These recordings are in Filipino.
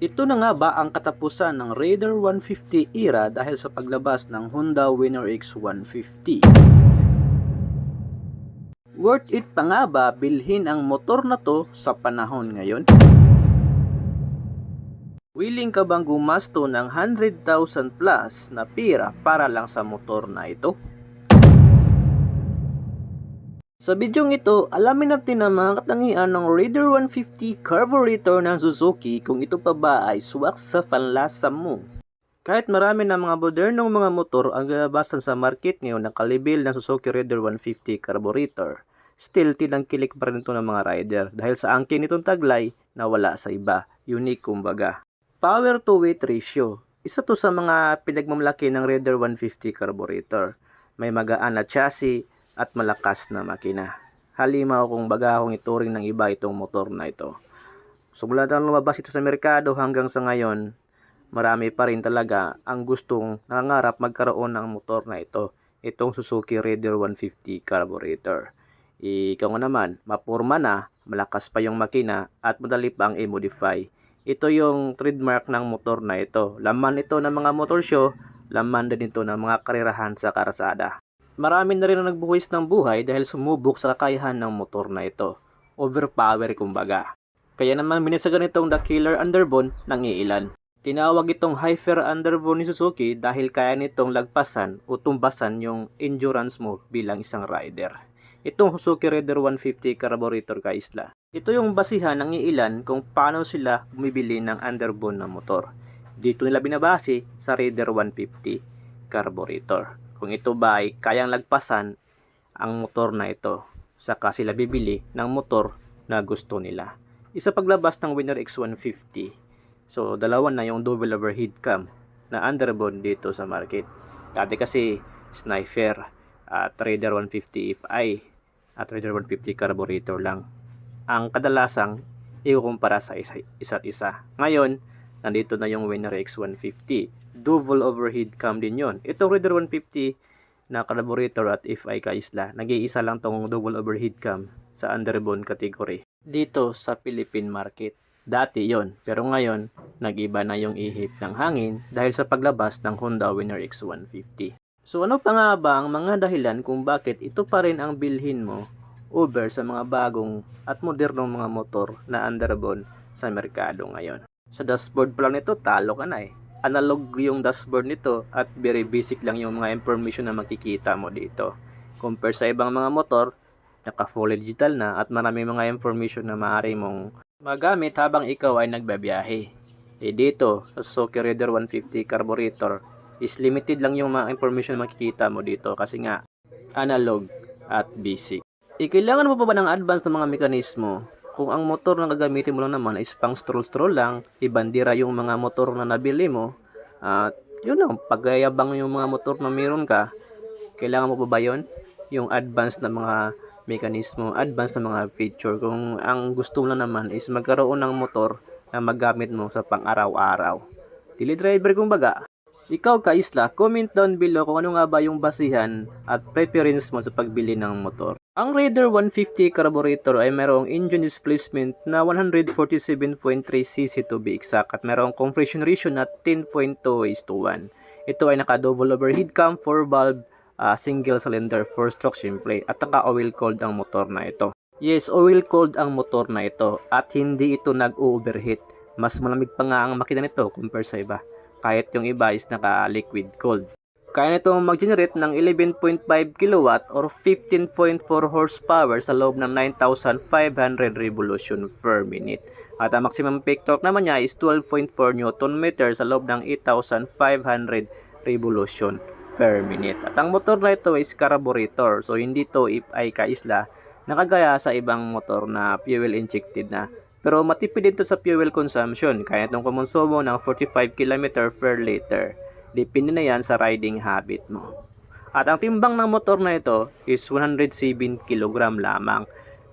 Ito na nga ba ang katapusan ng Raider 150 era dahil sa paglabas ng Honda Winner X 150? Worth it pa nga ba bilhin ang motor na to sa panahon ngayon? Willing ka bang gumasto ng 100,000 plus na pera para lang sa motor na ito? Sa bidyong ito, alamin natin ang mga katangian ng Raider 150 carburetor ng Suzuki kung ito pa ba ay swak sa panlasa mo. Kahit marami na mga modernong mga motor ang lalabasan sa market ngayon na kalibil ng Suzuki Raider 150 carburetor, still tinangkilik pa rin ito ng mga rider dahil sa angkin nitong taglay na wala sa iba, unique kumbaga. Power to weight ratio, isa to sa mga pinagmamalaki ng Raider 150 carburetor. May magaan na chassis at malakas na makina. Halimaw kung baga kung ituring ng iba itong motor na ito. So mula nang lumabas ito sa merkado hanggang sa ngayon, marami pa rin talaga ang gustong nangangarap magkaroon ng motor na ito. Itong Suzuki Raider 150 carburetor. Ikaw nga naman, mapurma na, malakas pa yung makina at madali pa ang i-modify. Ito yung trademark ng motor na ito. Laman ito ng mga motor show, laman din ito ng mga karerahan sa karsada. Marami na rin ang nagbuwis ng buhay dahil sumubok sa kakayahan ng motor na ito. Overpower kumbaga. Kaya naman binisagan itong The Killer Underbone ng iilan. Tinawag itong Hyper Underbone ni Suzuki dahil kaya nitong lagpasan o tumbasan yung endurance mo bilang isang rider. Itong Suzuki Raider 150 carburetor kaisla. Ito yung basihan ng iilan kung paano sila bumibili ng underbone na motor. Dito nila binabase sa Raider 150 carburetor. Kung ito ba ay kayang lagpasan ang motor na ito, saka sila bibili ng motor na gusto nila. Isa paglabas ng Winner X150. So, dalawa na yung double overhead cam na underbone dito sa market. Dati kasi Sniper at Raider 150 FI at Raider 150 carburetor lang ang kadalasang ikukumpara sa isa't isa. Ngayon, nandito na yung Winner X150. Double overhead cam din yon. Itong Raider 150 na carburetor at FI kaisla, nag-iisa lang tong double overhead cam sa underbone category dito sa Philippine market. Dati yon, pero ngayon nag-iba na yung ihip ng hangin dahil sa paglabas ng Honda Winner X150. So ano pa nga ba ang mga dahilan kung bakit ito pa rin ang bilhin mo over sa mga bagong at modernong mga motor na underbone sa merkado ngayon? Sa dashboard pa lang nito, talo ka na eh. Analog yung dashboard nito at very basic lang yung mga information na makikita mo dito. Compare sa ibang mga motor, naka fully digital na at marami mga information na maaari mong magamit habang ikaw ay nagbabiyahe. Dito, sa Suzuki Raider 150 carburetor, is limited lang yung mga information na makikita mo dito kasi nga analog at basic. Kailangan mo pa ba ng advance ng mga mekanismo? Kung ang motor na gagamitin mo lang naman is pang stroll-stroll lang, ibandira yung mga motor na nabili mo, at yun lang, pagyayabang yung mga motor na meron ka, kailangan mo pa ba yun? Yung advance na mga mekanismo, advance na mga feature. Kung ang gusto mo lang naman is magkaroon ng motor na magamit mo sa pang-araw-araw. Daily driver kumbaga. Ikaw kaisla, comment down below kung ano nga ba yung basihan at preference mo sa pagbili ng motor. Ang Raider 150 carburetor ay mayroong engine displacement na 147.3cc to be exact at mayroong compression ratio na 10.2:1. Ito ay naka-double overhead cam, 4-valve, single cylinder, 4-stroke simple at naka-oil cooled ang motor na ito. Yes, oil cooled ang motor na ito at hindi ito nag-overheat. Mas malamig pa nga ang makina nito compare sa iba. Kahit yung iba is naka-liquid cooled. Kaya nitong mag-generate ng 11.5 kW or 15.4 horsepower sa loob ng 9,500 revolution per minute. At ang maximum peak torque naman niya is 12.4 Nm sa loob ng 8,500 revolution per minute. At ang motor na ito is carburetor. So hindi to FI kaisla nakagaya sa ibang motor na fuel injected na. Pero matipid din to sa fuel consumption. Kaya itong kumonsumo ng 45 km per liter. Depende na yan sa riding habit mo. At ang timbang ng motor na ito is 107 kg lamang.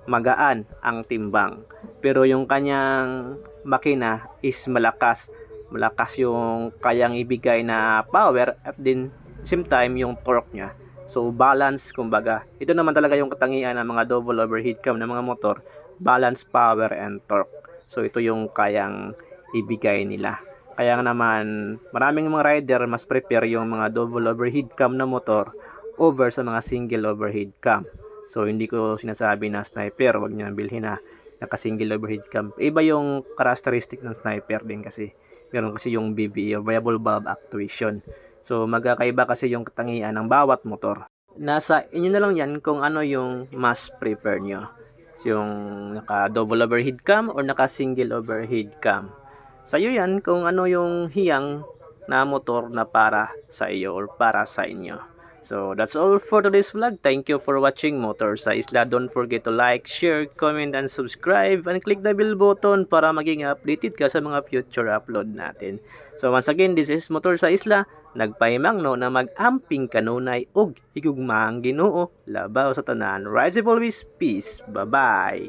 Magaan ang timbang. Pero yung kanyang makina is malakas. Malakas yung kayang ibigay na power at din same time yung torque niya. So balance kumbaga. Ito naman talaga yung katangian ng mga double overhead cam ng mga motor. Balance power and torque. So ito yung kayang ibigay nila. Kaya nga naman, maraming mga rider mas prepare yung mga double overhead cam na motor over sa mga single overhead cam. So, hindi ko sinasabi na sniper, wag niyo bilhin na naka-single overhead cam. Iba yung characteristic ng sniper din kasi. Meron kasi yung VBA, variable valve actuation. So, magkakaiba kasi yung katangian ng bawat motor. Nasa inyo na lang yan kung ano yung mas prefer nyo. Yung naka-double overhead cam or naka-single overhead cam. Sa'yo yan kung ano yung hiyang na motor na para sa iyo or para sa inyo. So, that's all for today's vlog. Thank you for watching Motor sa Isla. Don't forget to like, share, comment, and subscribe. And click the bell button para maging updated ka sa mga future upload natin. So, once again, this is Motor sa Isla. Nagpaimangno na mag-amping kanunay og higugmaang Ginoo labaw sa tanan. Rise always, peace. Bye-bye.